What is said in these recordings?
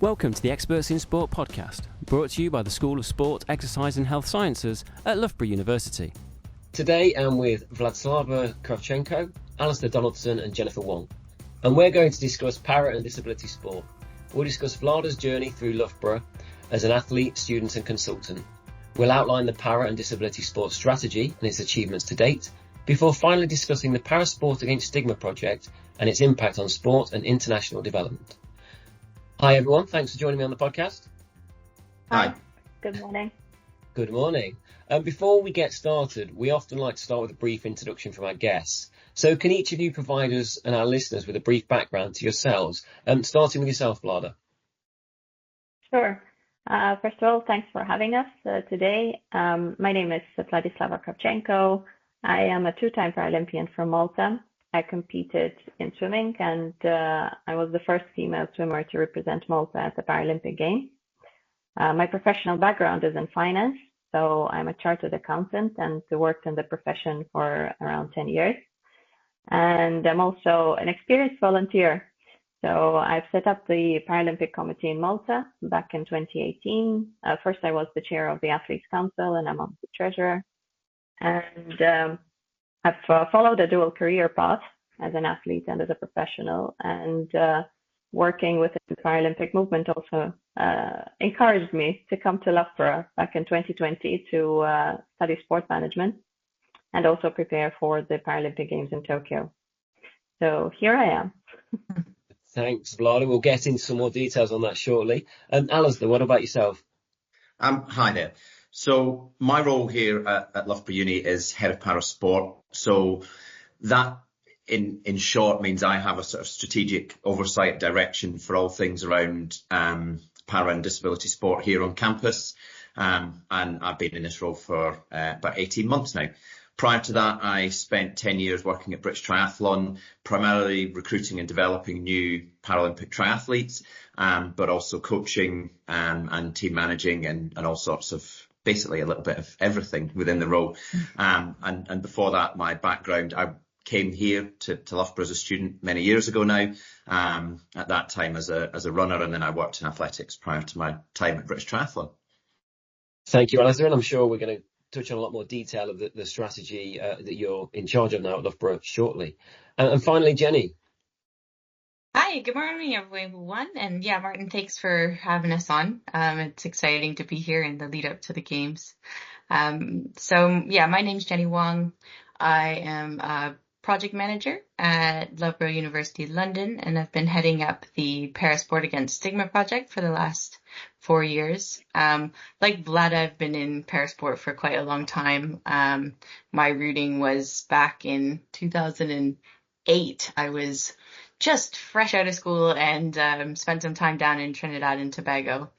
Welcome to the Experts in Sport podcast, brought to you by the School of Sport, Exercise and Health Sciences at Loughborough University. Today I'm with Vladyslava Kravchenko, Alasdair Donaldson and Jennifer Wong, and we're going to discuss para and disability sport. We'll discuss Vlada's journey through Loughborough as an athlete, student and consultant. We'll outline the para and disability sport strategy and its achievements to date, before finally discussing the Para Sport Against Stigma project and its impact on sport and international development. Hi everyone, thanks for joining me on the podcast. Hi. Good morning. Good morning. Before we get started, we often like to start with a brief introduction from our guests. So can each of you provide us and our listeners with a brief background to yourselves, starting with yourself, Vlada? Sure. First of all, thanks for having us today. My name is Vladyslava Kravchenko. I am a two-time Paralympian from Malta. I competed in swimming and I was the first female swimmer to represent Malta at the Paralympic Games. My professional background is in finance, so I'm a chartered accountant and worked in the profession for around 10 years. And I'm also an experienced volunteer. So I've set up the Paralympic Committee in Malta back in 2018. First, I was the chair of the Athletes Council and I'm on the treasurer. And I've followed a dual career path as an athlete and as a professional, and working with the Paralympic movement also encouraged me to come to Loughborough back in 2020 to study sport management and also prepare for the Paralympic Games in Tokyo. So here I am. Thanks, Vlada. We'll get into some more details on that shortly. Alasdair, what about yourself? Hi there. So my role here at Loughborough Uni is head of para sport. So that in short means I have a sort of strategic oversight direction for all things around para and disability sport here on campus. And I've been in this role for about 18 months now. Prior to that, I spent 10 years working at British Triathlon, primarily recruiting and developing new Paralympic triathletes, but also coaching and team managing and all sorts of basically a little bit of everything within the role. And before that, my background, I came here to Loughborough as a student many years ago now, at that time as a runner, and then I worked in athletics prior to my time at British Triathlon. Thank you, Alasdair, and I'm sure we're going to touch on a lot more detail of the strategy that you're in charge of now at Loughborough shortly. And finally, Jenny. Hi, good morning, everyone. And yeah, Martin, thanks for having us on. It's exciting to be here in the lead up to the games. My name's Jenny Wong. I am a project manager at Loughborough University, London, and I've been heading up the Para Sport Against Stigma project for the last 4 years. Like Vlad, I've been in parasport for quite a long time. My rooting was back in 2008. I was just fresh out of school and spent some time down in Trinidad and Tobago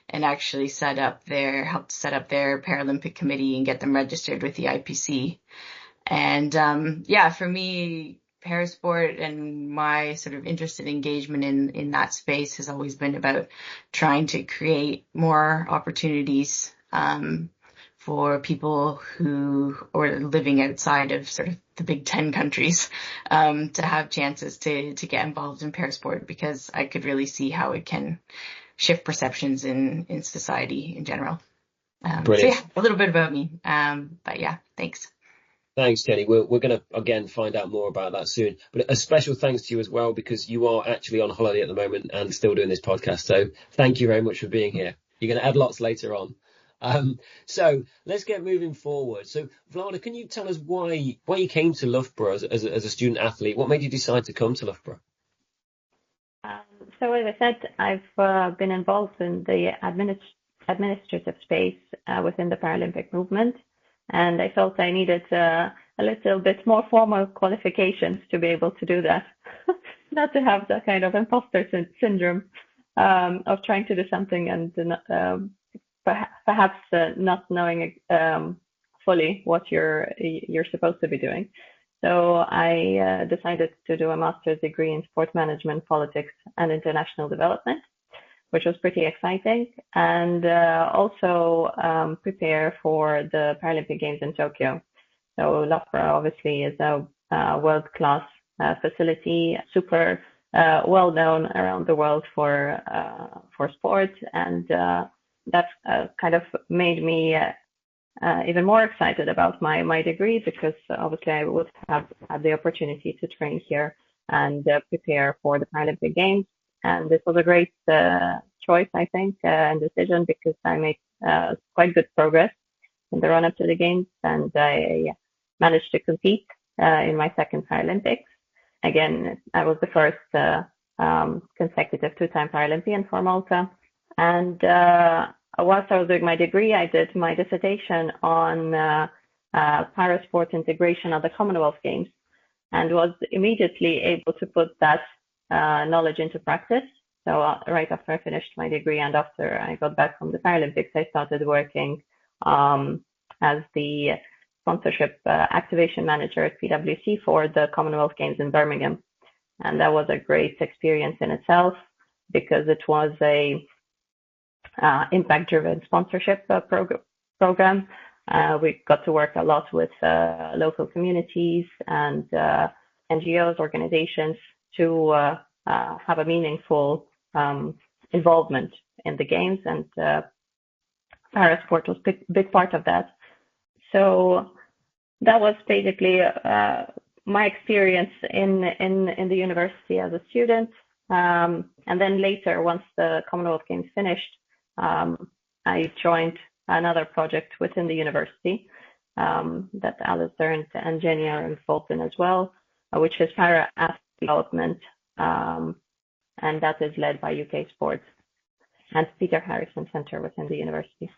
and actually helped set up their Paralympic committee and get them registered with the IPC. And for me, parasport and my sort of interest and engagement in that space has always been about trying to create more opportunities for people who are living outside of sort of the big 10 countries to have chances to get involved in parasport, because I could really see how it can shift perceptions in society in general. A little bit about me. Thanks. Thanks, Jenny. We're going to, again, find out more about that soon. But a special thanks to you as well, because you are actually on holiday at the moment and still doing this podcast. So thank you very much for being here. You're going to add lots later on. So let's get moving forward. So, Vlada, can you tell us why you came to Loughborough as a student athlete? What made you decide to come to Loughborough? So as I said, I've been involved in the administrative space within the Paralympic movement. And I felt I needed a little bit more formal qualifications to be able to do that, not to have that kind of imposter syndrome of trying to do something and perhaps not knowing fully what you're supposed to be doing. So I decided to do a master's degree in sport management, politics, and international development, which was pretty exciting, and also prepare for the Paralympic Games in Tokyo. So Loughborough obviously is a world-class facility, super well known around the world for sports, and that kind of made me even more excited about my degree, because obviously I would have had the opportunity to train here and prepare for the Paralympic Games. And this was a great choice, I think, and decision, because I made quite good progress in the run-up to the Games, and I managed to compete in my second Paralympics. Again, I was the first consecutive two-time Paralympian for Malta. And whilst I was doing my degree, I did my dissertation on parasport integration at the Commonwealth Games, and was immediately able to put that knowledge into practice. So right after I finished my degree and after I got back from the Paralympics, I started working as the sponsorship activation manager at PwC for the Commonwealth Games in Birmingham. And that was a great experience in itself, because it was a impact-driven sponsorship program. We got to work a lot with local communities and NGOs, organizations, to have a meaningful involvement in the Games, and parasport was a big part of that. So that was basically my experience in the university as a student. And then later, once the Commonwealth Games finished, I joined another project within the university that Alasdair and Jenny are involved in as well, which is para athlete development, and that is led by UK Sports and Peter Harrison Centre within the university.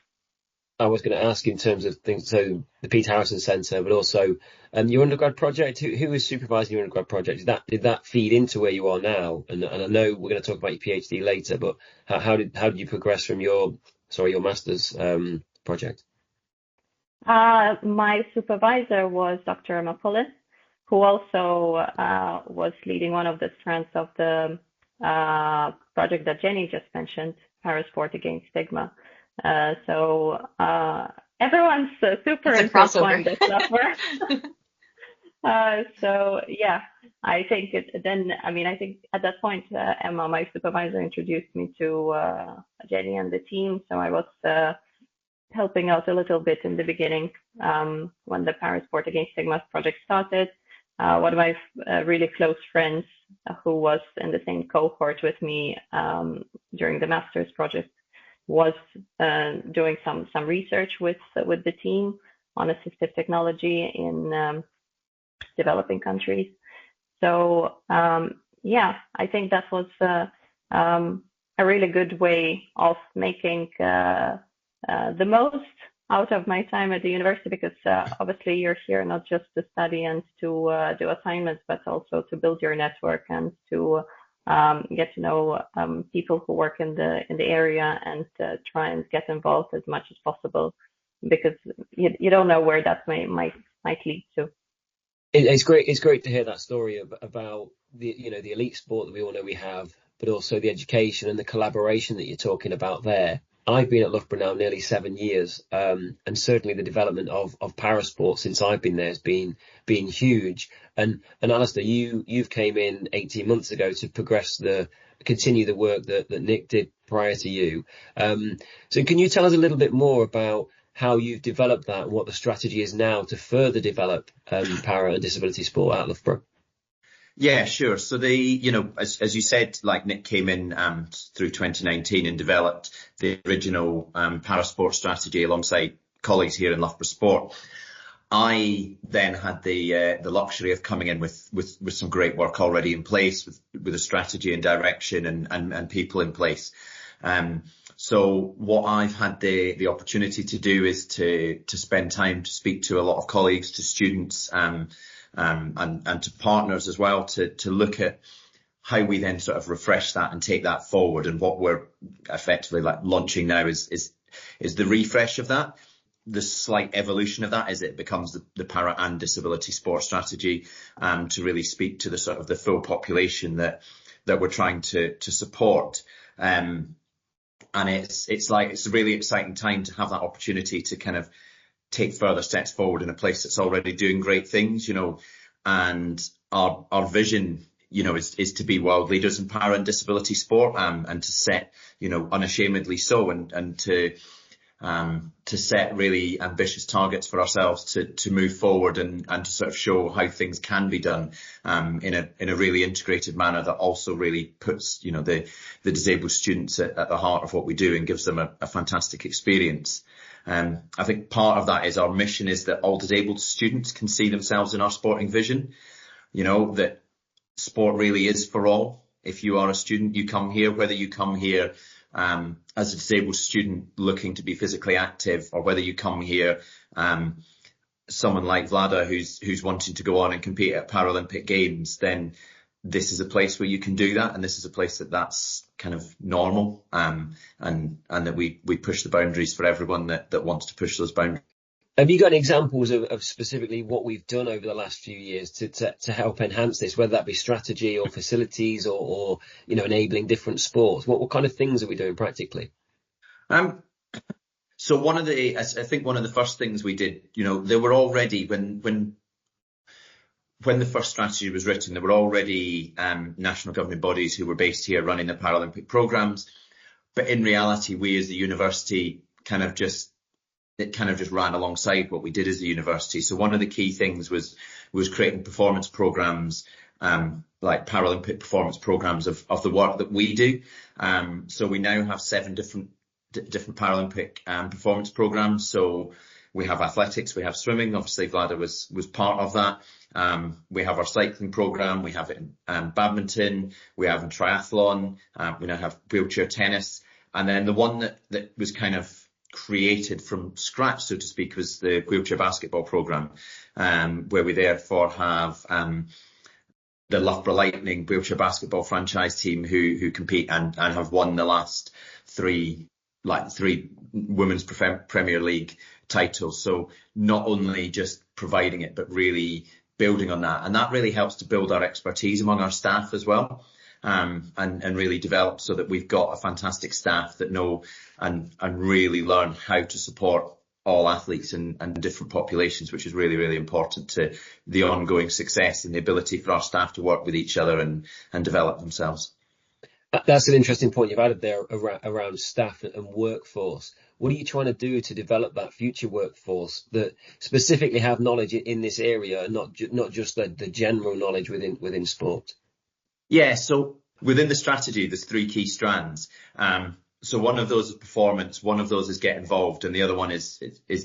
I was going to ask in terms of things, so the Peter Harrison Centre, but also your undergrad project. Who is supervising your undergrad project? Did that feed into where you are now? And I know we're going to talk about your PhD later, but how did you progress from your master's project? My supervisor was Dr. Emma Pullen, who also was leading one of the strands of the project that Jenny just mentioned, Parasport Against Stigma. So everyone's super intertwined this summer. So yeah, I think I think at that point, Emma, my supervisor, introduced me to Jenny and the team. So I was helping out a little bit in the beginning when the Parasport Against Stigma project started. One of my really close friends who was in the same cohort with me during the master's project was doing some research with the team on assistive technology in developing countries. So yeah, I think that was a really good way of making the most out of my time at the university, because obviously you're here not just to study and to do assignments, but also to build your network and to get to know people who work in the area, and try and get involved as much as possible, because you don't know where that might lead to. It's great to hear that story about the elite sport that we all know we have, but also the education and the collaboration that you're talking about there. I've been at Loughborough now nearly 7 years, and certainly the development of parasport since I've been there has been huge. And Alasdair, you've came in 18 months ago to continue the work that Nick did prior to you. So can you tell us a little bit more about how you've developed that and what the strategy is now to further develop para and disability sport at Loughborough? Yeah, sure. So as you said, like Nick came in through 2019 and developed the original parasport strategy alongside colleagues here in Loughborough Sport. I then had the luxury of coming in with some great work already in place, with a strategy and direction and people in place. So what I've had the opportunity to do is to spend time to speak to a lot of colleagues, to students, and to partners as well, to look at how we then sort of refresh that and take that forward. And what we're effectively launching now is the refresh of that, the slight evolution of that as it becomes the para and disability sport strategy, to really speak to the sort of the full population that we're trying to support. And it's a really exciting time to have that opportunity to kind of take further steps forward in a place that's already doing great things, and our vision is to be world leaders in para and disability sport, and to set, unashamedly so, and to set really ambitious targets for ourselves to move forward and to sort of show how things can be done in a really integrated manner that also really puts the disabled students at the heart of what we do and gives them a fantastic experience. I think part of that is our mission is that all disabled students can see themselves in our sporting vision, that sport really is for all. If you are a student, you come here, whether you come here as a disabled student looking to be physically active, or whether you come here someone like Vlada who's wanting to go on and compete at Paralympic Games, then this is a place where you can do that, and this is a place that's kind of normal, and that we push the boundaries for everyone that wants to push those boundaries. Have you got any examples of specifically what we've done over the last few years to help enhance this, whether that be strategy or facilities or enabling different sports? What kind of things are we doing practically? So I think one of the first things we did, there were already, when the first strategy was written, there were already national governing bodies who were based here running the Paralympic programmes. But in reality, we as the university kind of just ran alongside what we did as a university. So one of the key things was creating performance programmes, like Paralympic performance programmes of the work that we do. So we now have 7 different Paralympic performance programmes. So we have athletics, we have swimming. Obviously, Vlada was part of that. We have our cycling programme, we have it in badminton, we have in triathlon, we now have wheelchair tennis. And then the one that was kind of created from scratch, so to speak, was the wheelchair basketball programme, where we therefore have the Loughborough Lightning wheelchair basketball franchise team who compete and have won the last three Women's Premier League titles. So not only just providing it, but really building on that. And that really helps to build our expertise among our staff as well. And really develop so that we've got a fantastic staff that know and really learn how to support all athletes and different populations, which is really, really important to the ongoing success and the ability for our staff to work with each other and develop themselves. That's an interesting point you've added there around staff and workforce. What are you trying to do to develop that future workforce that specifically have knowledge in this area and not just the general knowledge within sport? Yeah, so within the strategy, there's 3 key strands. So one of those is performance, one of those is get involved, and the other one is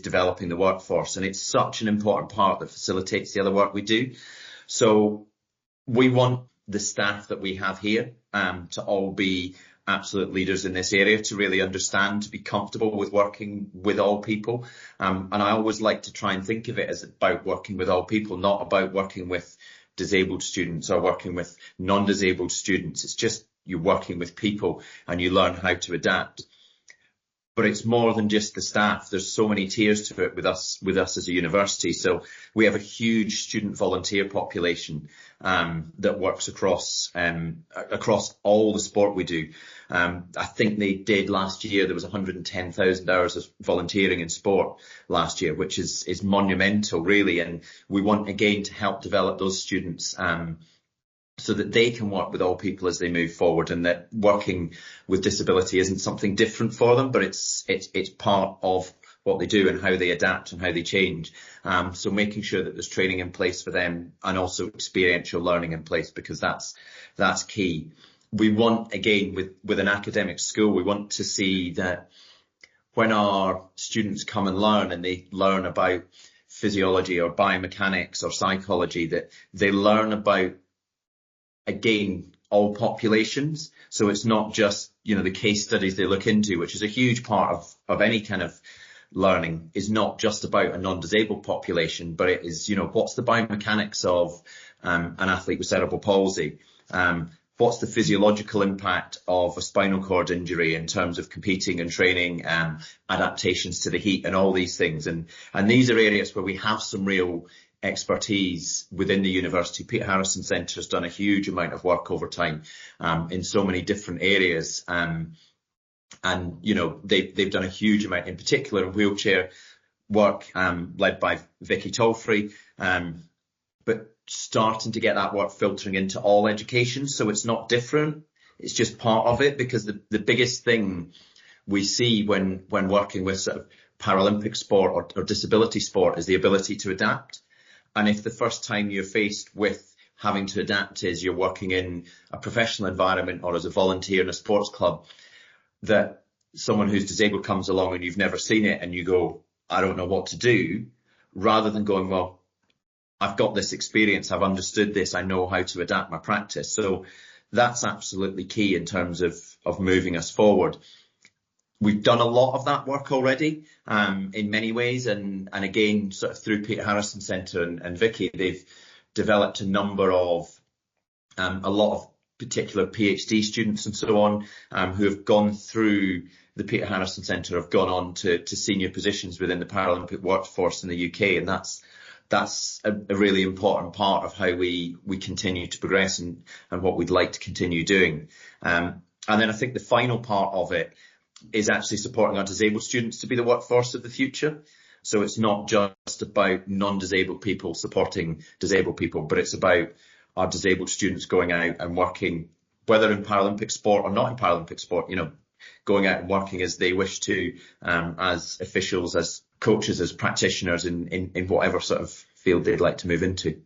developing the workforce. And it's such an important part that facilitates the other work we do. So we want the staff that we have here to all be absolute leaders in this area, to really understand, to be comfortable with working with all people. And I always like to try and think of it as about working with all people, not about working with disabled students or working with non-disabled students. It's just you're working with people and you learn how to adapt. But it's more than just the staff. There's so many tiers to it with us as a university. So we have a huge student volunteer population that works across all the sport we do. I think they did last year, there was 110,000 hours of volunteering in sport last year, which is monumental, really. And we want, again, to help develop those students so that they can work with all people as they move forward, and that working with disability isn't something different for them, but it's part of what they do and how they adapt and how they change. So making sure that there's training in place for them and also experiential learning in place, because that's key. We want, again, with an academic school, we want to see that when our students come and learn, and they learn about physiology or biomechanics or psychology, that they learn about, again, all populations. So it's not just, the case studies they look into, which is a huge part of any kind of learning, is not just about a non-disabled population, but it is, what's the biomechanics of an athlete with cerebral palsy? What's the physiological impact of a spinal cord injury in terms of competing and training, adaptations to the heat and all these things? And these are areas where we have some real expertise within the university. Peter Harrison Centre has done a huge amount of work over time in so many different areas. And, they've done a huge amount, in particular in wheelchair work, led by Vicky Tolfrey. But starting to get that work filtering into all education. So it's not different. It's just part of it, because the biggest thing we see when working with sort of Paralympic sport or disability sport is the ability to adapt. And if the first time you're faced with having to adapt is you're working in a professional environment or as a volunteer in a sports club, that someone who's disabled comes along and you've never seen it and you go, I don't know what to do, rather than going, well, I've got this experience, I've understood this, I know how to adapt my practice. So that's absolutely key in terms of moving us forward. We've done a lot of that work already, in many ways, and again, sort of through Peter Harrison Centre and Vicky, they've developed a number of a lot of particular PhD students and so on, who have gone through the Peter Harrison Centre, have gone on to senior positions within the Paralympic workforce in the UK, and that's a really important part of how we continue to progress and what we'd like to continue doing. And then I think the final part of it is actually supporting our disabled students to be the workforce of the future. So it's not just about non-disabled people supporting disabled people, but it's about our disabled students going out and working, whether in Paralympic sport or not in Paralympic sport, going out and working as they wish to, as officials, as coaches, as practitioners in whatever sort of field they'd like to move into.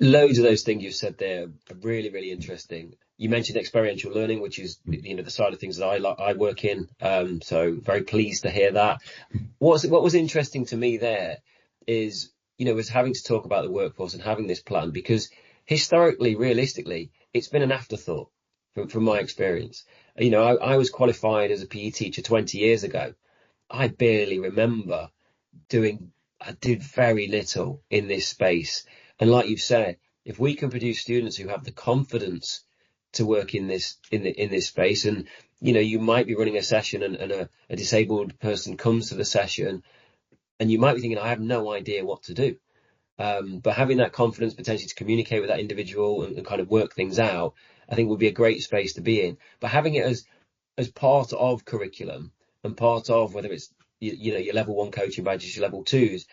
Loads of those things you've said there are really, really interesting. You mentioned experiential learning, which is, the side of things that I work in. So very pleased to hear that. What was interesting to me there is, was having to talk about the workforce and having this plan, because historically, realistically, it's been an afterthought from my experience. I was qualified as a PE teacher 20 years ago. I barely remember I did very little in this space. And like you've said, if we can produce students who have the confidence to work in this space, and you might be running a session and a disabled person comes to the session and you might be thinking, I have no idea what to do, but having that confidence potentially to communicate with that individual and kind of work things out, I think would be a great space to be in. But having it as part of curriculum and part of, whether it's your level 1 coaching badges, your level 2s,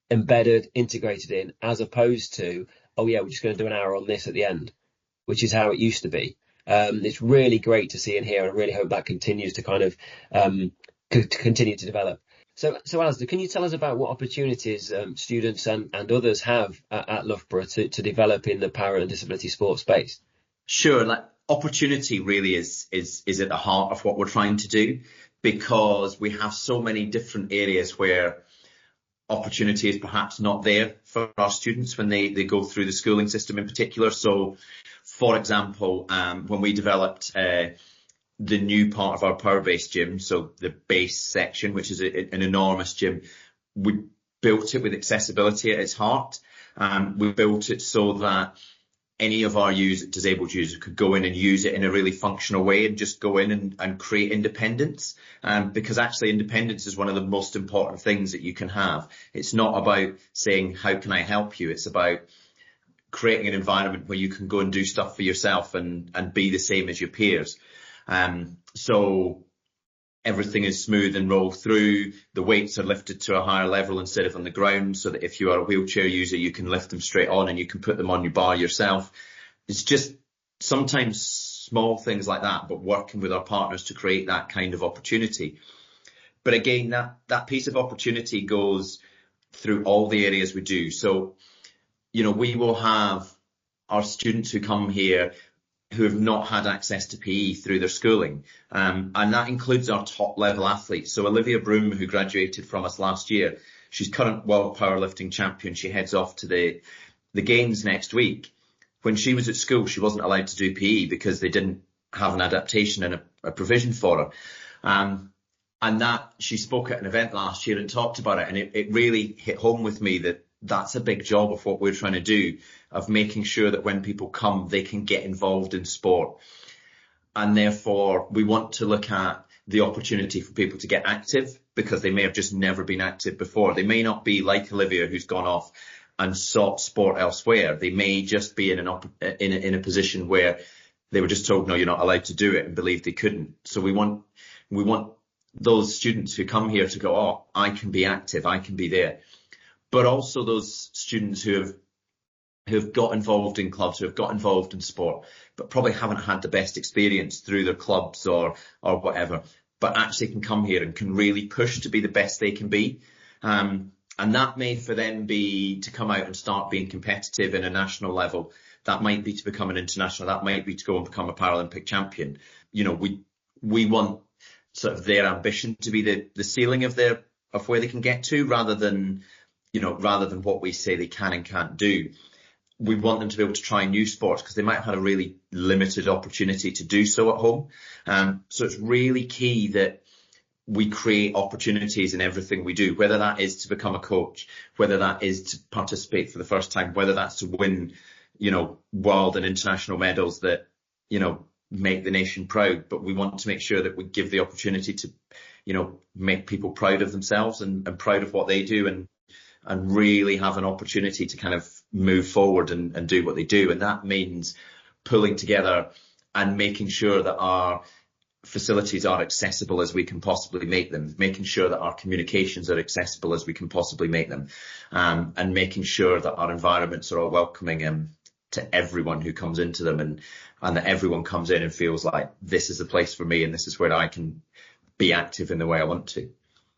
embedded, integrated in, as opposed to, oh yeah, we're just going to do an hour on this at the end, which is how it used to be. It's really great to see and hear, and I really hope that continues to kind of continue to develop. So Alasdair, can you tell us about what opportunities students and others have at Loughborough to develop in the para and disability sports space? Sure, opportunity really is at the heart of what we're trying to do, because we have so many different areas where opportunity is perhaps not there for our students when they go through the schooling system in particular. So, for example, when we developed the new part of our power-based gym, so the base section, which is an enormous gym, we built it with accessibility at its heart. We built it so that any of our disabled users could go in and use it in a really functional way and just go in and create independence. Because actually independence is one of the most important things that you can have. It's not about saying, how can I help you? It's about creating an environment where you can go and do stuff for yourself and be the same as your peers. So everything is smooth and rolled through. The weights are lifted to a higher level instead of on the ground, so that if you are a wheelchair user, you can lift them straight on and you can put them on your bar yourself. It's just sometimes small things like that, but working with our partners to create that kind of opportunity. But again, that piece of opportunity goes through all the areas we do. So, we will have our students who come here who have not had access to PE through their schooling. And that includes our top level athletes. So Olivia Broom, who graduated from us last year, she's current world powerlifting champion. She heads off to the games next week. When she was at school, she wasn't allowed to do PE because they didn't have an adaptation and a provision for her. And that she spoke at an event last year and talked about it. And it really hit home with me that that's a big job of what we're trying to do, of making sure that when people come, they can get involved in sport. And therefore, we want to look at the opportunity for people to get active, because they may have just never been active before. They may not be like Olivia, who's gone off and sought sport elsewhere. They may just be in a position where they were just told, no, you're not allowed to do it, and believed they couldn't. So we want those students who come here to go, oh, I can be active, I can be there. But also those students who have who have got involved in clubs, who have got involved in sport, but probably haven't had the best experience through their clubs or whatever, but actually can come here and can really push to be the best they can be. And that may for them be to come out and start being competitive in a national level. That might be to become an international. That might be to go and become a Paralympic champion. You know, we want sort of their ambition to be the ceiling of where they can get to, rather than what we say they can and can't do. We want them to be able to try new sports because they might have had a really limited opportunity to do so at home. So it's really key that we create opportunities in everything we do, whether that is to become a coach, whether that is to participate for the first time, whether that's to win, world and international medals that, make the nation proud. But we want to make sure that we give the opportunity to, make people proud of themselves and proud of what they do, and really have an opportunity to kind of move forward and do what they do. And that means pulling together and making sure that our facilities are accessible as we can possibly make them, making sure that our communications are accessible as we can possibly make them, and making sure that our environments are all welcoming to everyone who comes into them, and that everyone comes in and feels like this is the place for me and this is where I can be active in the way I want to.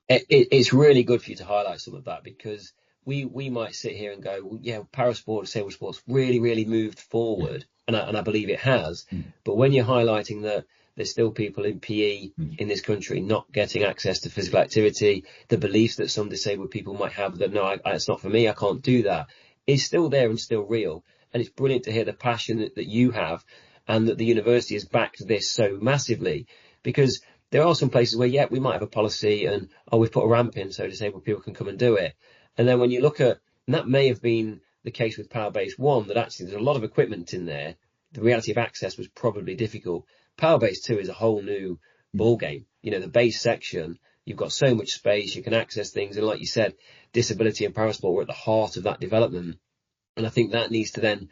It's really good for you to highlight some of that, because we might sit here and go, well, yeah, parasport, disabled sports really, really moved forward, and I believe it has. But when you're highlighting that there's still people in PE in this country not getting access to physical activity, the beliefs that some disabled people might have that, no, it's not for me, I can't do that, is still there and still real. And it's brilliant to hear the passion that you have, and that the university has backed this so massively, because there are some places where, yeah, we might have a policy and, we've put a ramp in so disabled people can come and do it. And then when you look at, and that may have been the case with Power Base 1, that actually there's a lot of equipment in there. The reality of access was probably difficult. Power Base 2 is a whole new ball game. The base section, you've got so much space, you can access things. And like you said, disability and parasport were at the heart of that development. And I think that needs to then,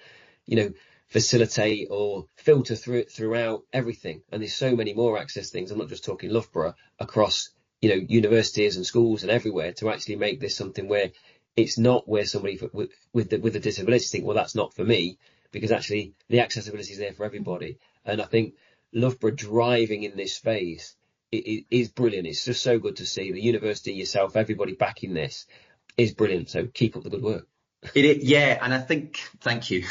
facilitate or filter throughout everything. And there's so many more access things. I'm not just talking Loughborough, across, universities and schools and everywhere, to actually make this something where it's not where somebody with a disability think, well, that's not for me, because actually the accessibility is there for everybody. And I think Loughborough driving in this space is brilliant. It's just so good to see the university, yourself, everybody backing this is brilliant. So keep up the good work. Yeah, and I think, thank you.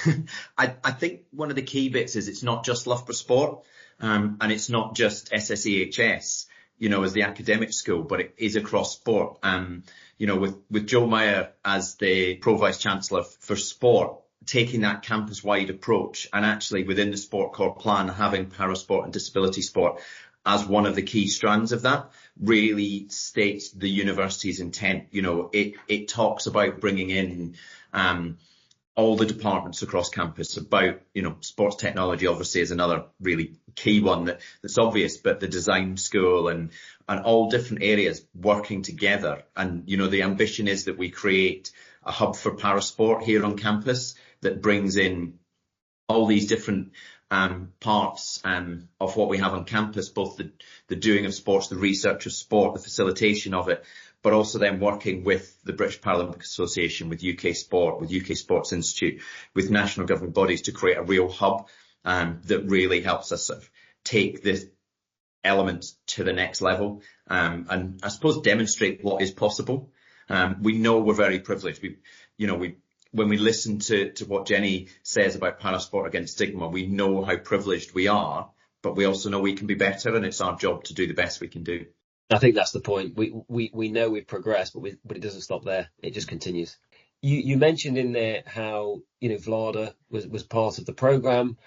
I think one of the key bits is it's not just Loughborough Sport, and it's not just SSEHS, as the academic school, but it is across sport. With Joe Meyer as the Pro Vice Chancellor for sport, taking that campus-wide approach, and actually within the Sport Core Plan, having parasport and disability sport as one of the key strands of that, really states the university's intent. It talks about bringing in all the departments across campus, about, sports technology obviously is another really key one that's obvious, but the design school and all different areas working together. And, the ambition is that we create a hub for parasport here on campus that brings in all these different parts of what we have on campus, both the doing of sports, the research of sport, the facilitation of it, but also then working with the British Paralympic Association, with UK Sport, with UK Sports Institute, with national government bodies, to create a real hub that really helps us sort of take this element to the next level, and I suppose demonstrate what is possible. We know we're very privileged. When we listen to what Jenny says about parasport against stigma, we know how privileged we are, but we also know we can be better, and it's our job to do the best we can do. I think that's the point. We know we've progressed, but it doesn't stop there. It just continues. You mentioned in there how, Vlada was part of the programme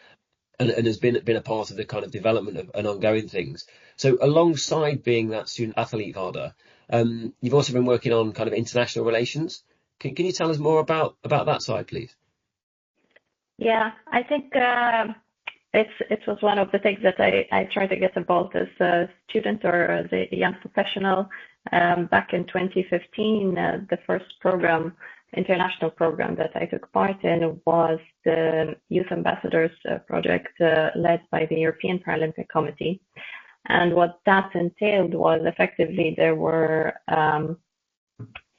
and has been a part of the kind of development of and ongoing things. So alongside being that student athlete, Vlada, you've also been working on kind of international relations. Can you tell us more about that side, please? Yeah, I think it was one of the things that I tried to get involved as a student or as a young professional. Back in 2015, the first international program that I took part in was the Youth Ambassadors project led by the European Paralympic Committee. And what that entailed was effectively there were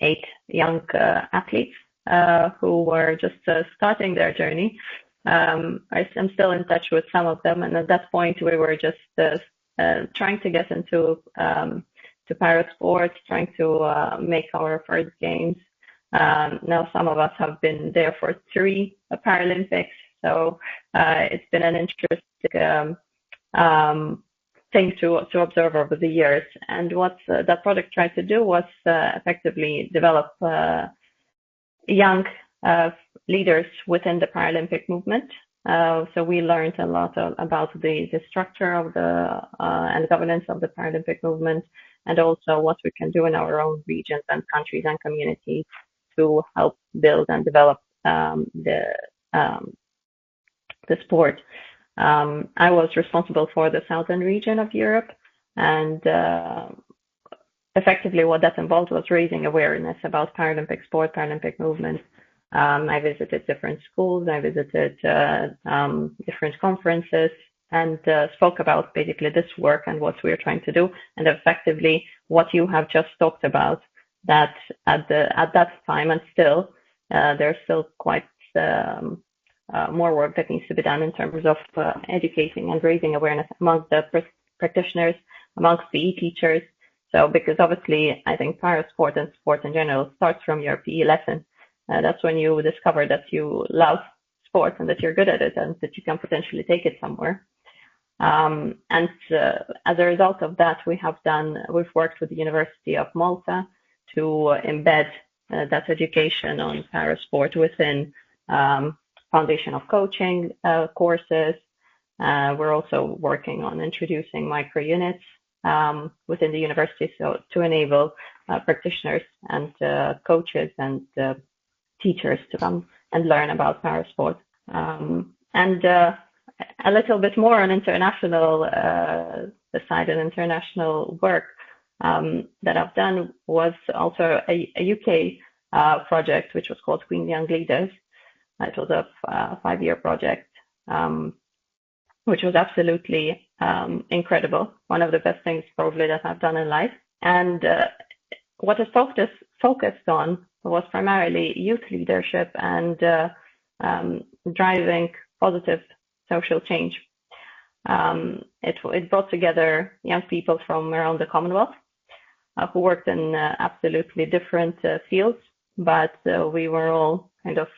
8 young athletes who were just starting their journey. I'm still in touch with some of them, and at that point we were just trying to get into to para sports, trying to make our first games. Now some of us have been there for 3 Paralympics, so it's been an interesting thing to observe over the years. And what that project tried to do was effectively develop young leaders within the Paralympic movement. So we learned a lot about the structure of the and governance of the Paralympic movement, and also what we can do in our own regions and countries and communities to help build and develop the sport. I was responsible for the southern region of Europe, and effectively what that involved was raising awareness about Paralympic sport, Paralympic movement. I visited different schools, I visited different conferences, and spoke about basically this work and what we're trying to do, and effectively what you have just talked about, that at that time, and still there's still quite more work that needs to be done in terms of educating and raising awareness amongst the practitioners, amongst PE teachers. So because obviously I think para sport and sport in general starts from your PE lesson. That's when you discover that you love sports and that you're good at it and that you can potentially take it somewhere. And as a result of that, we've worked with the University of Malta to embed that education on para sport within foundation of coaching courses. We're also working on introducing micro units within the university, so to enable practitioners and coaches and teachers to come and learn about para sport. And a little bit more on international side and international work that I've done was also a UK project, which was called Queen Young Leaders. It was a 5-year project, which was absolutely incredible. One of the best things probably that I've done in life. And what it focused on was primarily youth leadership and driving positive social change. It brought together young people from around the Commonwealth who worked in absolutely different fields, but we were all kind of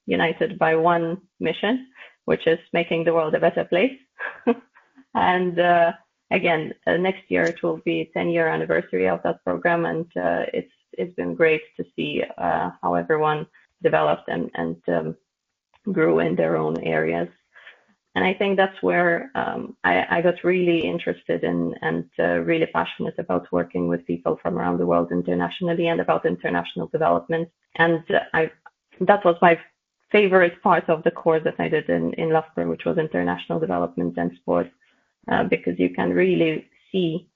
united by one mission, which is making the world a better place. And again, next year it will be 10-year anniversary of that program, and it's been great to see how everyone developed and grew in their own areas. And I think that's where I got really interested in and really passionate about working with people from around the world internationally and about international development. And that was my favorite part of the course that I did in Loughborough, which was international development and sport, because you can really see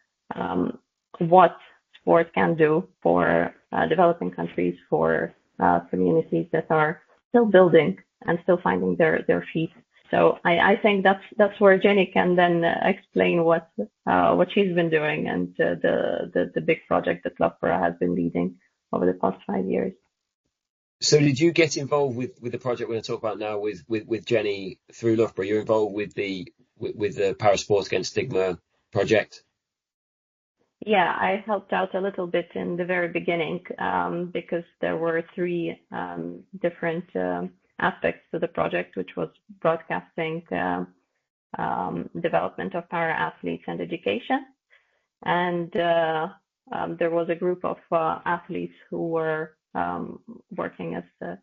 what sport can do for developing countries, for communities that are still building and still finding their feet. So I think that's where Jenny can then explain what she's been doing and the big project that Loughborough has been leading over the past 5 years. So did you get involved with the project we're going to talk about now with Jenny through Loughborough? You're involved with the Para Sports Against Stigma project? Yeah, I helped out a little bit in the very beginning because there were 3 different aspects to the project, which was broadcasting, development of para athletes and education. And there was a group of athletes who were working as a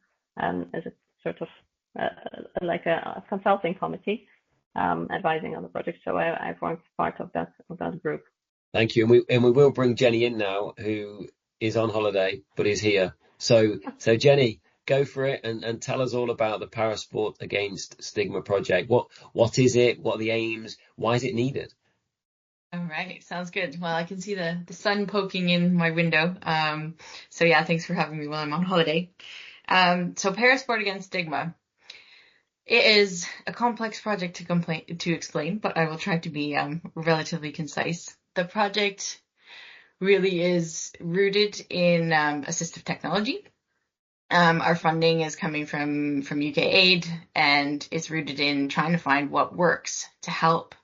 sort of like a consulting committee, advising on the project. So I formed part of that group. Thank you, and we will bring Jenny in now, who is on holiday but is here. So Jenny, go for it and tell us all about the Para Sport Against Stigma project. What is it? What are the aims? Why is it needed? All right, sounds good. Well, I can see the sun poking in my window. So yeah, thanks for having me while I'm on holiday. So Para Sport Against Stigma. It is a complex project to explain, but I will try to be relatively concise. The project really is rooted in assistive technology. Our funding is coming from UK Aid, and it's rooted in trying to find what works to help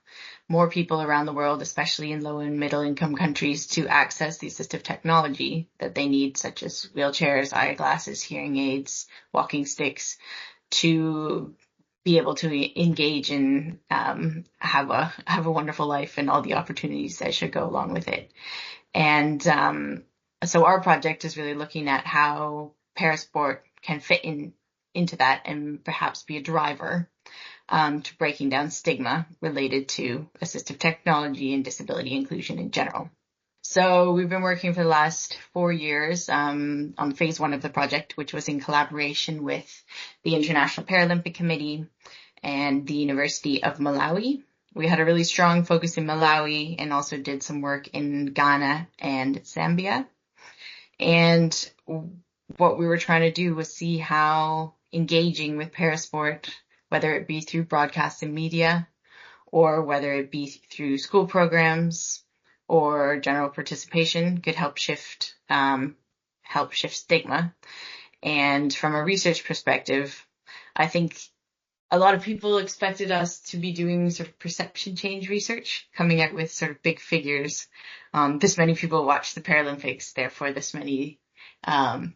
more people around the world, especially in low and middle income countries, to access the assistive technology that they need, such as wheelchairs, eyeglasses, hearing aids, walking sticks, to be able to engage and have a wonderful life and all the opportunities that should go along with it. And so our project is really looking at how parasport can fit into that and perhaps be a driver to breaking down stigma related to assistive technology and disability inclusion in general. So we've been working for the last 4 years on phase 1 of the project, which was in collaboration with the International Paralympic Committee and the University of Malawi. We had a really strong focus in Malawi and also did some work in Ghana and Zambia. And what we were trying to do was see how engaging with parasport, whether it be through broadcast and media, or whether it be through school programs or general participation, could help shift stigma. And from a research perspective, I think a lot of people expected us to be doing sort of perception change research, coming out with sort of big figures. This many people watched the Paralympics, therefore this many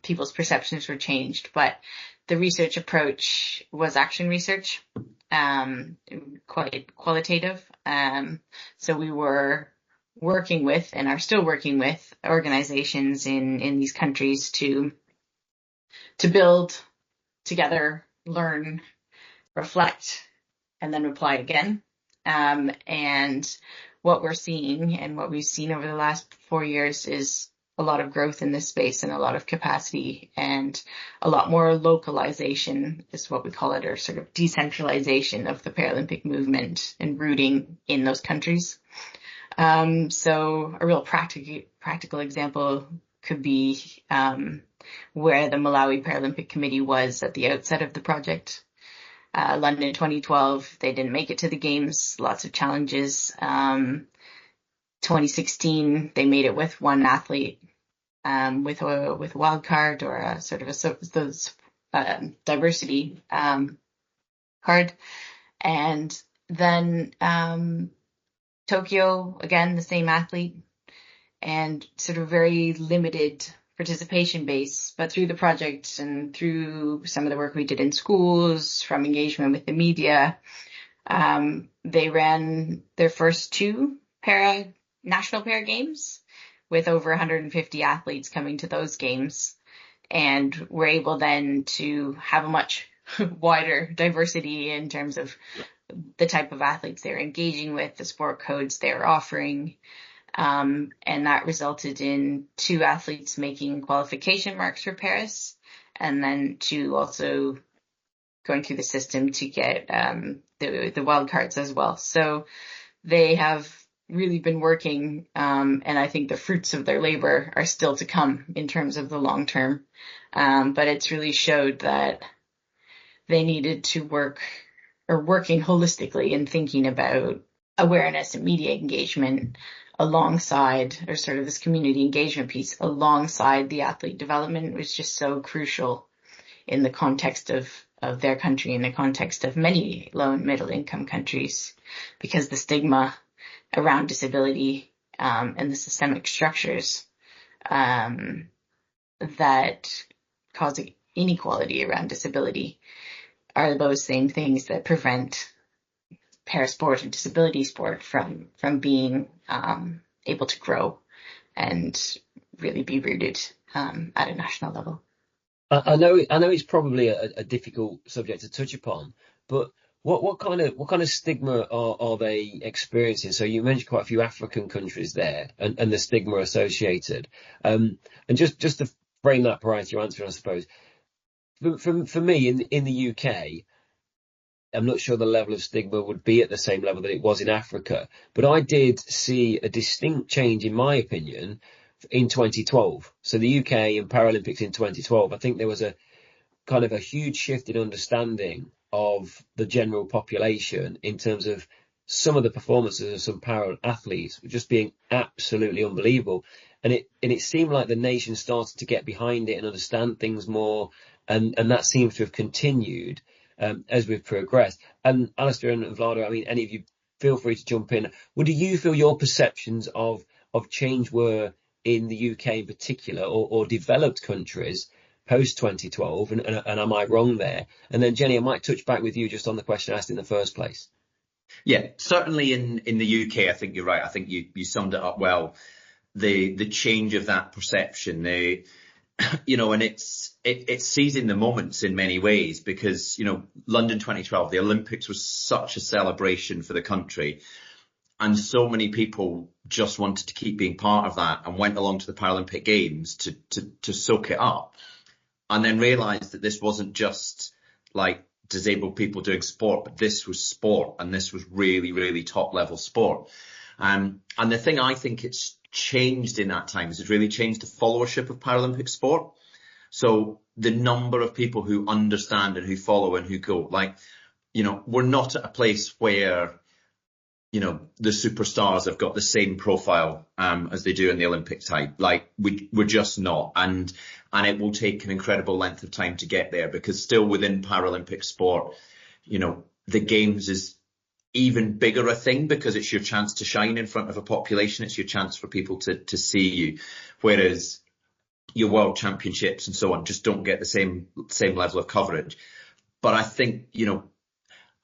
people's perceptions were changed. But the research approach was action research, quite qualitative. So we were working with and are still working with organizations in these countries to build together, learn, reflect, and then reply again. And what we're seeing and what we've seen over the last 4 years is a lot of growth in this space and a lot of capacity and a lot more localization is what we call it, or sort of decentralization of the Paralympic movement and rooting in those countries. So a real practical example could be where the Malawi Paralympic Committee was at the outset of the project. London 2012, they didn't make it to the games, lots of challenges. 2016, they made it with one athlete with a wild card or a sort of a diversity card. And then Tokyo, again, the same athlete, and sort of very limited participation base, but through the project and through some of the work we did in schools, from engagement with the media, they ran their first 2 national para games with over 150 athletes coming to those games, and were able then to have a much wider diversity in terms of the type of athletes they're engaging with, the sport codes they're offering. And that resulted in 2 athletes making qualification marks for Paris, and then 2 also going through the system to get the wild cards as well. So they have really been working, and I think the fruits of their labor are still to come in terms of the long term. But it's really showed that they needed to working holistically and thinking about awareness and media engagement alongside, or sort of this community engagement piece alongside the athlete development, was just so crucial in the context of their country, in the context of many low and middle income countries, because the stigma around disability and the systemic structures that cause inequality around disability are those same things that prevent parasport and disability sport from being able to grow and really be rooted at a national level. I know it's probably a difficult subject to touch upon, but what kind of stigma are they experiencing? So you mentioned quite a few African countries there, and the stigma associated. And just to frame that prior to your answer, I suppose, for me in the UK, I'm not sure the level of stigma would be at the same level that it was in Africa, but I did see a distinct change, in my opinion, in 2012. So the UK and Paralympics in 2012, I think there was a kind of a huge shift in understanding of the general population in terms of some of the performances of some para athletes just being absolutely unbelievable. And it seemed like the nation started to get behind it and understand things more. and that seems to have continued as we've progressed. And Alasdair and Vlado, I mean, any of you feel free to jump in. What do you feel your perceptions of change were in the UK in particular, or developed countries post 2012, and am I wrong there? And then Jenny, I might touch back with you just on the question asked in the first place. Yeah, certainly in the UK, I think you're right. I think you summed it up well. The change of that perception, and it's seizing the moments in many ways, because London 2012, the Olympics was such a celebration for the country, and so many people just wanted to keep being part of that and went along to the Paralympic Games to soak it up, and then realised that this wasn't just like disabled people doing sport, but this was sport, and this was really, really top level sport. And the thing I think it's changed in that time is it's really changed the followership of Paralympic sport. So the number of people who understand and who follow and who go, we're not at a place where, the superstars have got the same profile as they do in the Olympic type. We're just not. And it will take an incredible length of time to get there, because still within Paralympic sport, the Games is even bigger a thing, because it's your chance to shine in front of a population. It's your chance for people to see you. Whereas your World Championships and so on just don't get the same level of coverage. But I think,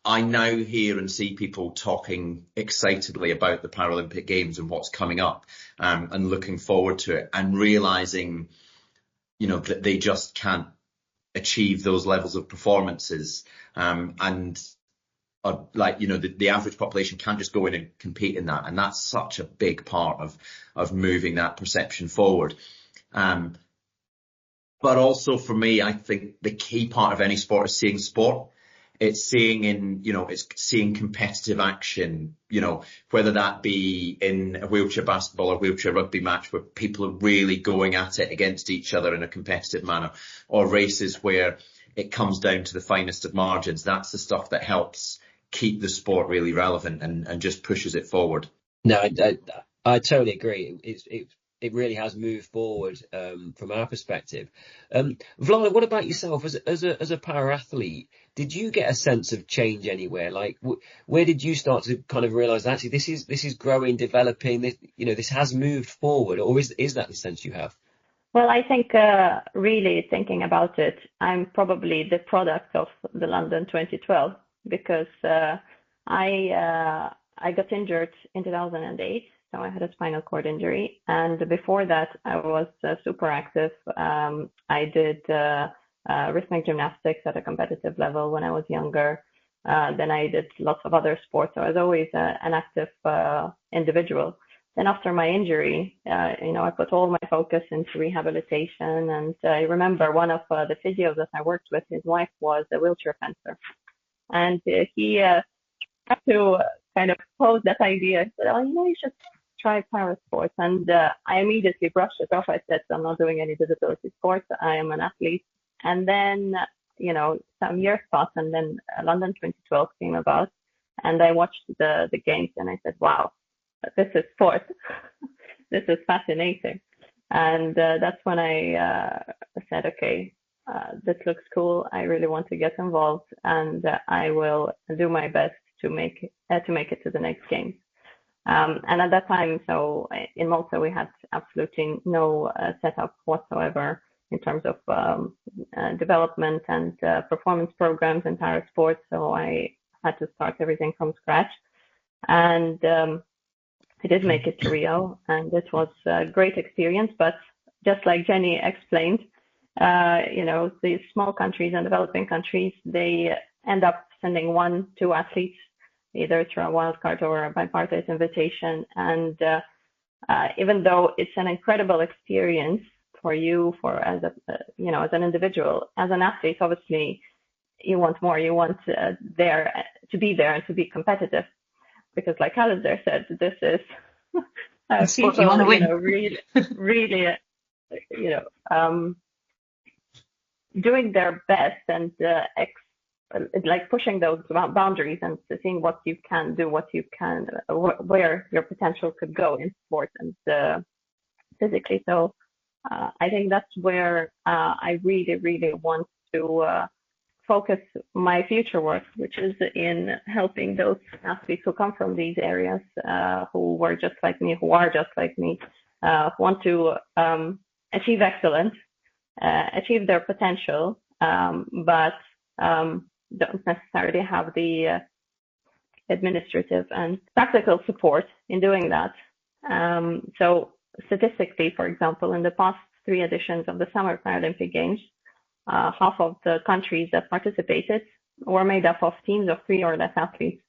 I now hear and see people talking excitedly about the Paralympic Games and what's coming up, and looking forward to it, and realising, that they just can't achieve those levels of performances. The average population can't just go in and compete in that. And that's such a big part of moving that perception forward. But also for me, I think the key part of any sport is seeing sport. It's seeing competitive action, whether that be in a wheelchair basketball or wheelchair rugby match where people are really going at it against each other in a competitive manner, or races where it comes down to the finest of margins. That's the stuff that helps keep the sport really relevant and just pushes it forward. No, I totally agree. It really has moved forward from our perspective. Vlada, what about yourself as a para-athlete? Did you get a sense of change anywhere? Where did you start to kind of realise actually this is growing, developing? This has moved forward, or is that the sense you have? Well, I think really thinking about it, I'm probably the product of the London 2012, because I got injured in 2008. So I had a spinal cord injury, and before that I was super active. I did rhythmic gymnastics at a competitive level when I was younger. Then I did lots of other sports. So I was always an active individual. Then after my injury, I put all my focus into rehabilitation. And I remember one of the physios that I worked with, his wife was a wheelchair fencer, and he had to kind of pose that idea. He said, "Oh, you should try para sports." And I immediately brushed it off. I said, "I'm not doing any disability sports. I am an athlete." And then, some years passed, and then London 2012 came about, and I watched the games, and I said, "Wow, this is sport. This is fascinating." And that's when I said, "Okay, this looks cool. I really want to get involved, and I will do my best to make it to the next games." And at that time, so in Malta, we had absolutely no setup whatsoever in terms of development and performance programs in para sports. So I had to start everything from scratch. And I did make it to Rio, and it was a great experience. But just like Jenny explained, these small countries and developing countries, they end up sending 1-2 athletes, either through a wildcard or a bipartite invitation. And even though it's an incredible experience for you, as an individual, as an athlete, obviously you want more. You want to be there and to be competitive, because, like Alasdair said, this is people, you want to win. really, doing their best and pushing those boundaries and seeing what you can do, where your potential could go in sport and physically. So I think that's where I really, really want to focus my future work, which is in helping those athletes who come from these areas, who are just like me, who want to achieve excellence, achieve their potential, but don't necessarily have the administrative and practical support in doing that. So statistically, for example, in the past 3 editions of the Summer Paralympic Games, half of the countries that participated were made up of teams of 3 or less athletes.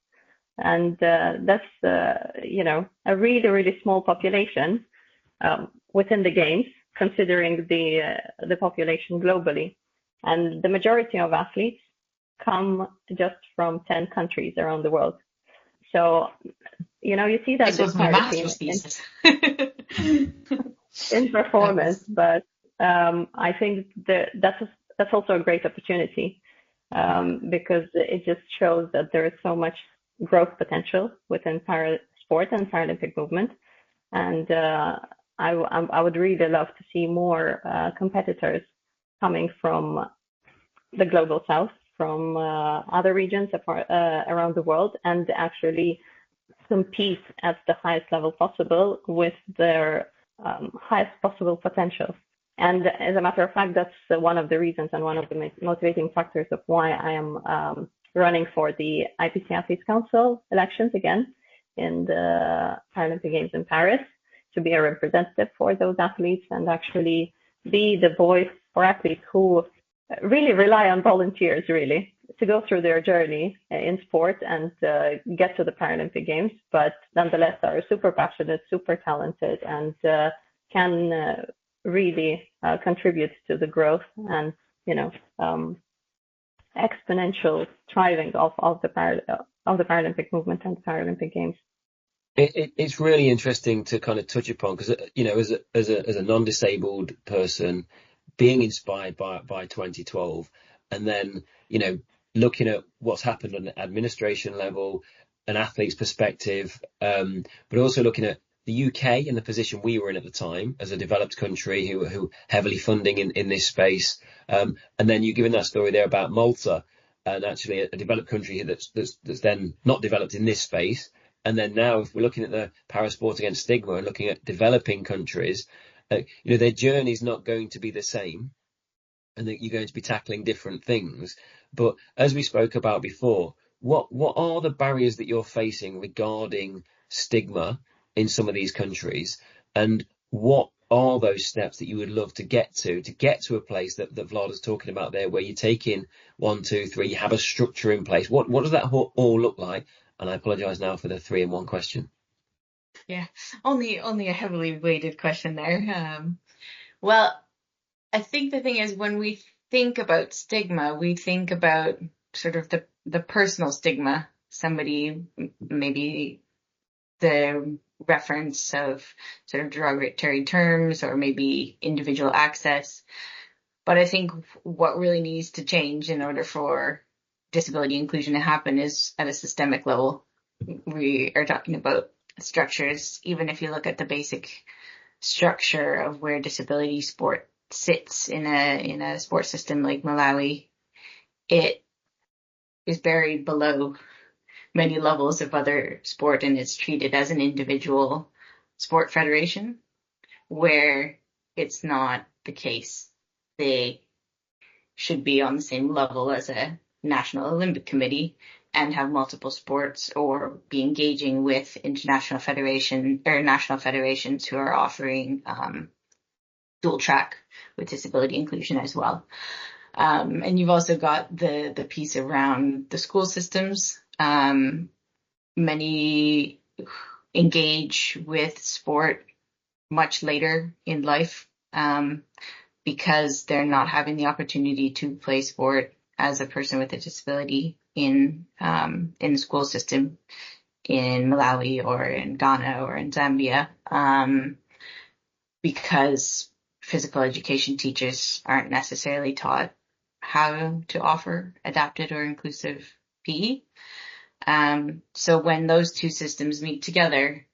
And that's, a really, really small population within the Games, considering the population globally. And the majority of athletes come just from 10 countries around the world. So, you see that this was my master's thesis in performance, but I think that's also a great opportunity, because it just shows that there is so much growth potential within sport and Paralympic movement. And I would really love to see more competitors coming from the global south, from other regions around the world, and actually compete at the highest level possible with their highest possible potential. And as a matter of fact, that's one of the reasons and one of the motivating factors of why I am running for the IPC Athletes Council elections again in the Paralympic Games in Paris, to be a representative for those athletes and actually be the voice for athletes who really rely on volunteers, really, to go through their journey in sport and get to the Paralympic Games, but nonetheless are super passionate, super talented, and can really contribute to the growth and, exponential thriving of the Paralympic movement and Paralympic Games. It's really interesting to kind of touch upon, because as a non-disabled person, being inspired by 2012, and then looking at what's happened on an administration level, an athlete's perspective, but also looking at the UK and the position we were in at the time as a developed country who heavily funding in this space, and then you given that story there about Malta, and actually a developed country that's then not developed in this space. And then now, if we're looking at the Parasport Against Stigma and looking at developing countries, their journey is not going to be the same, and that you're going to be tackling different things. But as we spoke about before, what are the barriers that you're facing regarding stigma in some of these countries, and what are those steps that you would love to get to a place that Vlad is talking about there, where you take in 1, 2, 3, you have a structure in place? What does that all look like? And I apologize now for the 3-in-1 question. Yeah, only a heavily weighted question there. Well, I think the thing is, when we think about stigma, we think about sort of the personal stigma. Somebody, maybe the reference of sort of derogatory terms, or maybe individual access. But I think what really needs to change in order for disability inclusion to happen is at a systemic level. We are talking about structures. Even if you look at the basic structure of where disability sport sits in a sport system like Malawi, it is buried below many levels of other sport, and it's treated as an individual sport federation, where it's not the case. They should be on the same level as a National Olympic Committee and have multiple sports, or be engaging with international federation or national federations who are offering dual track with disability inclusion as well. And you've also got the piece around the school systems. Many engage with sport much later in life, because they're not having the opportunity to play sport as a person with a disability in the school system in Malawi or in Ghana or in Zambia, because physical education teachers aren't necessarily taught how to offer adapted or inclusive PE. So when those two systems meet together,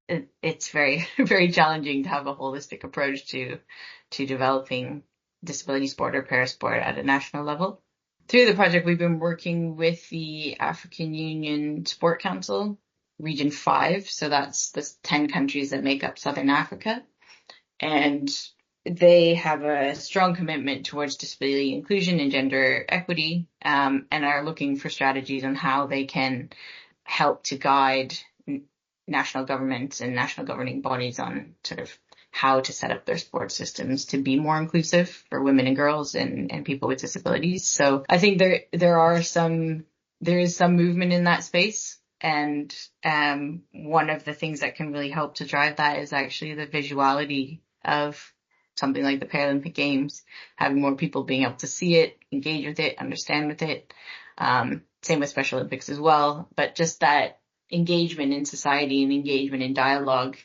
it's very, very challenging to have a holistic approach to developing disability sport or parasport at a national level. Through the project, we've been working with the African Union Sport Council, Region 5, so that's the 10 countries that make up Southern Africa. And they have a strong commitment towards disability inclusion and gender equity, and are looking for strategies on how they can help to guide national governments and national governing bodies on sort of how to set up their sports systems to be more inclusive for women and girls and people with disabilities. So I think there is some movement in that space. And one of the things that can really help to drive that is actually the visuality of something like the Paralympic Games, having more people being able to see it, engage with it, understand with it. Same with Special Olympics as well. But just that engagement in society and engagement in dialogue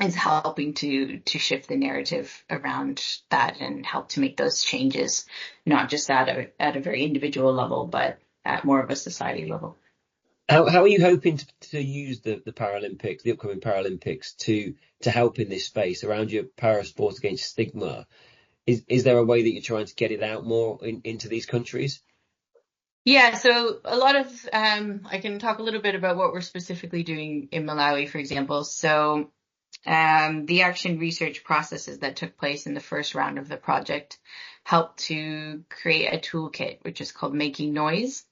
is helping to shift the narrative around that and help to make those changes, not just at a very individual level, but at more of a society level. How are you hoping to use the Paralympics, the upcoming Paralympics, to help in this space around your Parasport Against Stigma? Is there a way that you're trying to get it out more into these countries? Yeah, so a lot of, I can talk a little bit about what we're specifically doing in Malawi, for example. So the action research processes that took place in the first round of the project helped to create a toolkit, which is called Making Noise.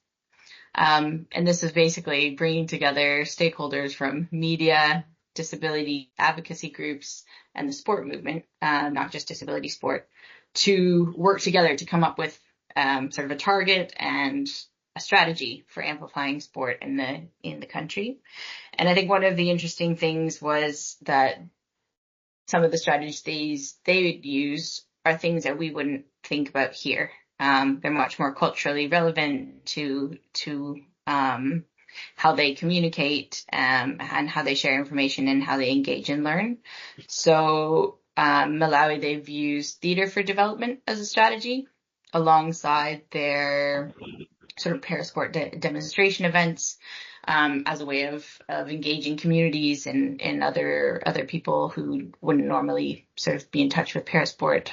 And this is basically bringing together stakeholders from media, disability advocacy groups, and the sport movement, not just disability sport, to work together to come up with sort of a target and a strategy for amplifying sport in the country. And I think one of the interesting things was that some of the strategies they would use are things that we wouldn't think about here. They're much more culturally relevant to how they communicate and how they share information and how they engage and learn. So Malawi, they've used theater for development as a strategy alongside their sort of parasport demonstration events, as a way of engaging communities and other people who wouldn't normally sort of be in touch with parasport,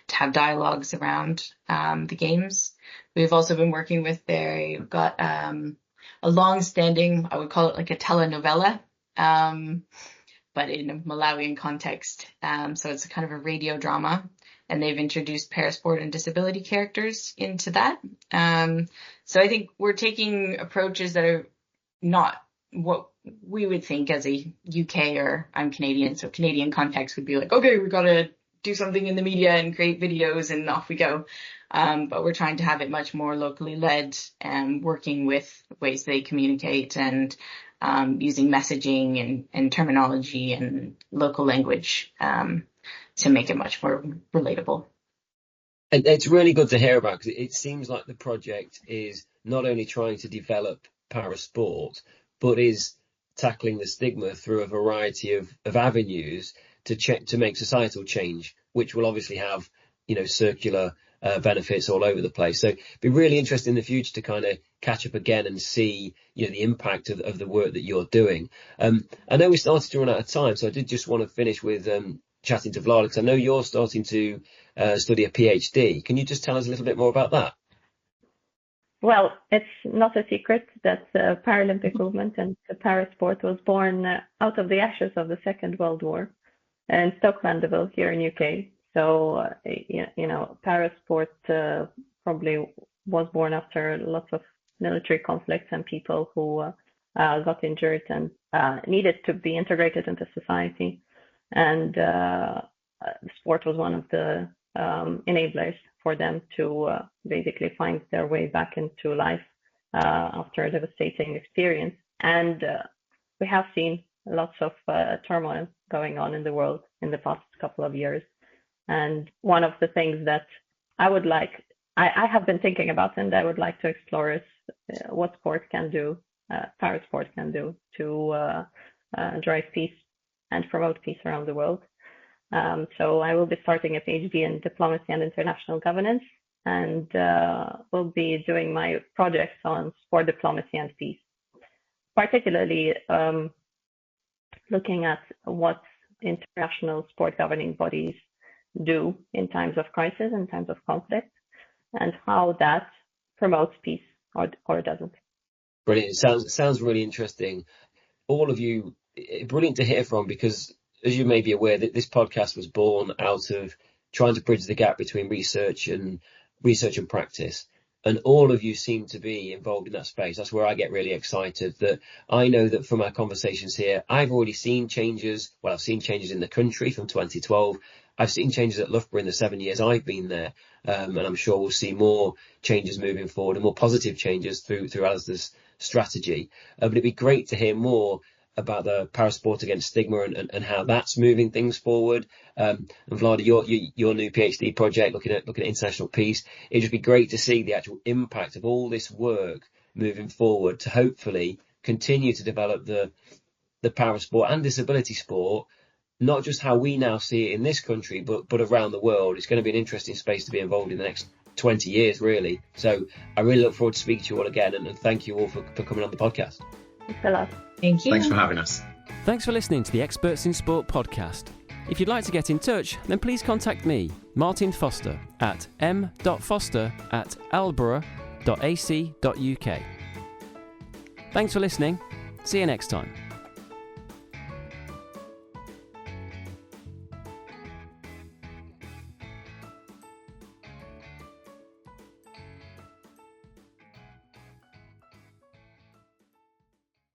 to have dialogues around the games. We've also been working with they've got a long-standing, I would call it like a telenovela, but in a Malawian context. So it's a kind of a radio drama, and they've introduced parasport and disability characters into that. So I think we're taking approaches that are not what we would think as a UK, or I'm Canadian, so Canadian context would be like, okay, we've got to do something in the media and create videos and off we go. But we're trying to have it much more locally led and working with ways they communicate and using messaging and terminology and local language to make it much more relatable. And it's really good to hear about, because it seems like the project is not only trying to develop parasport, but is tackling the stigma through a variety of avenues to make societal change, which will obviously have, circular benefits all over the place. So it'd be really interesting in the future to kind of catch up again and see, the impact of the work that you're doing. I know we started to run out of time, so I did just want to finish with chatting to Vlad, because I know you're starting to study a PhD. Can you just tell us a little bit more about that? Well, it's not a secret that the Paralympic movement and the parasport was born out of the ashes of the Second World War in Stoke Mandeville here in UK. So, parasport probably was born after lots of military conflicts and people who got injured and needed to be integrated into society. And sport was one of the enablers for them to basically find their way back into life after a devastating experience. And we have seen lots of turmoil going on in the world in the past couple of years. And one of the things that I have been thinking about and I would like to explore is what sport can do, parasport can do to drive peace and promote peace around the world. So I will be starting a PhD in diplomacy and international governance, and will be doing my projects on sport diplomacy and peace, particularly looking at what international sport governing bodies do in times of crisis, in times of conflict, and how that promotes peace or doesn't. Brilliant. It sounds really interesting. All of you, brilliant to hear from, because as you may be aware, that this podcast was born out of trying to bridge the gap between research and practice. And all of you seem to be involved in that space. That's where I get really excited, that I know that from our conversations here, I've already seen changes. Well, I've seen changes in the country from 2012. I've seen changes at Loughborough in the 7 years I've been there. And I'm sure we'll see more changes moving forward and more positive changes through Alasdair's strategy. But it'd be great to hear more about the Parasport Against Stigma and how that's moving things forward. And Vlada, your new PhD project looking at international peace. It'd just be great to see the actual impact of all this work moving forward to hopefully continue to develop the parasport and disability sport, not just how we now see it in this country, but around the world. It's going to be an interesting space to be involved in the next 20 years, really. So I really look forward to speaking to you all again, and thank you all for coming on the podcast. Thanks a lot. Thank you. Thanks for having us. Thanks for listening to the Experts in Sport podcast. If you'd like to get in touch, then please contact me, Martin Foster, at m.foster@alborough.ac.uk. Thanks for listening. See you next time.